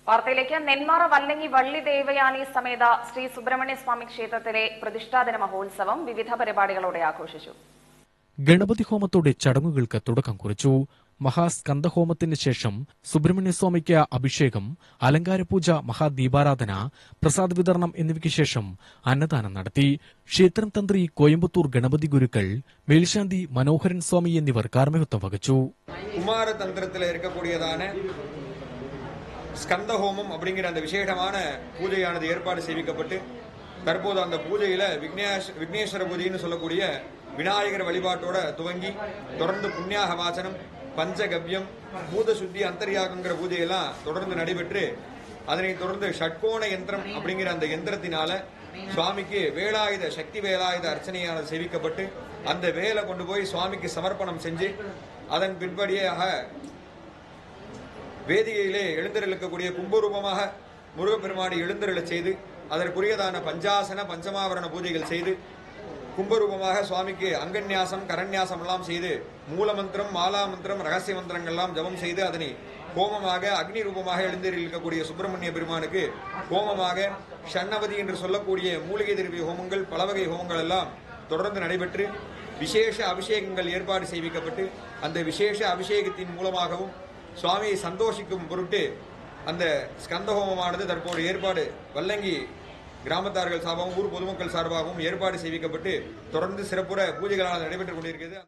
വാർത്തയിലേക്ക് നെന്മാറ വല്ലങ്ങി വള്ളി ദേവയാനി സമേത ശ്രീ സുബ്രഹ്മണ്യ സ്വാമി ക്ഷേത്രത്തിലെ പ്രതിഷ്ഠാദിന മഹോത്സവം വിവിധ പരിപാടികളോടെ ആഘോഷിച്ചു. ഗണപതി ഹോമത്തോടെ ചടങ്ങുകൾക്ക് തുടക്കം കുറിച്ചു. മഹാസ്കന്ദഹോമത്തിന് ശേഷം സുബ്രഹ്മണ്യസ്വാമിക്ക് അഭിഷേകം, അലങ്കാരപൂജ, മഹാദീപാരാധന, പ്രസാദ വിതരണം എന്നിവയ്ക്ക് ശേഷം അന്നദാനം നടത്തി. ക്ഷേത്രം തന്ത്രി കോയമ്പത്തൂർ ഗണപതി ഗുരുക്കൾ, മേൽശാന്തി മനോഹരൻ സ്വാമി എന്നിവർ കാർമ്മികത്വം വഹിച്ചു. குமாரதந்திரத்தில் இருக்கக்கூடியதான ஸ்கந்தஹோமம் அப்படிங்கிற அந்த விசேஷமான பூஜையானது ஏற்பாடு செய்விக்கப்பட்டு தற்போது அந்த பூஜையில விக்னேஸ்வர பூஜைன்னு சொல்லக்கூடிய விநாயகர் வழிபாட்டோட துவங்கி தொடர்ந்து புண்ணியாக வாசனம், பஞ்சகவ்யம், பூத சுத்தி, அந்தர்யாகங்கிற பூஜையெல்லாம் தொடர்ந்து நடைபெற்று அதனைத் தொடர்ந்து ஷட்கோண யந்திரம் அப்படிங்கிற அந்த யந்திரத்தினால சுவாமிக்கு வேலாயுத சக்தி வேலாயுத அர்ச்சனையானது செய்விக்கப்பட்டு அந்த வேலை கொண்டு போய் சுவாமிக்கு சமர்ப்பணம் செஞ்சு அதன் பின்படியாக வேதிகையிலே எழுந்தருளக்கூடிய கும்பரூபமாக முருகப்பெருமானை எழுந்தருளச் செய்து அதற்குரியதான பஞ்சாசன பஞ்சமாவரண பூஜைகள் செய்து கும்பரூபமாக சுவாமிக்கு அங்கன்யாசம் கரண்யாசம் எல்லாம் செய்து மூலமந்திரம், மாலாமந்திரம், ரகசிய மந்திரங்கள்லாம் ஜபம் செய்து அதனை ஹோமமாக அக்னி ரூபமாக எழுந்தருளக்கூடிய சுப்பிரமணிய பெருமானுக்கு ஹோமமாக ஷண்ணவதி என்று சொல்லக்கூடிய மூலிகை திரவிய ஹோமங்கள், பலவகை ஹோமங்கள் எல்லாம் தொடர்ந்து நடைபெற்று விசேஷ அபிஷேகங்கள் ஏற்பாடு செய்விக்கப்பட்டு அந்த விசேஷ அபிஷேகத்தின் மூலமாகவும் சுவாமியை சந்தோஷிக்கும் பொருட்டு அந்த ஸ்கந்தஹோமமானது தற்போது ஏற்பாடு வல்லங்கி கிராமத்தார்கள் சார்பாகவும் ஊர் பொதுமக்கள் சார்பாகவும் ஏற்பாடு செய்விக்கப்பட்டு தொடர்ந்து சிறப்புற பூஜைகளால் நடைபெற்றுக் கொண்டிருக்கிறது.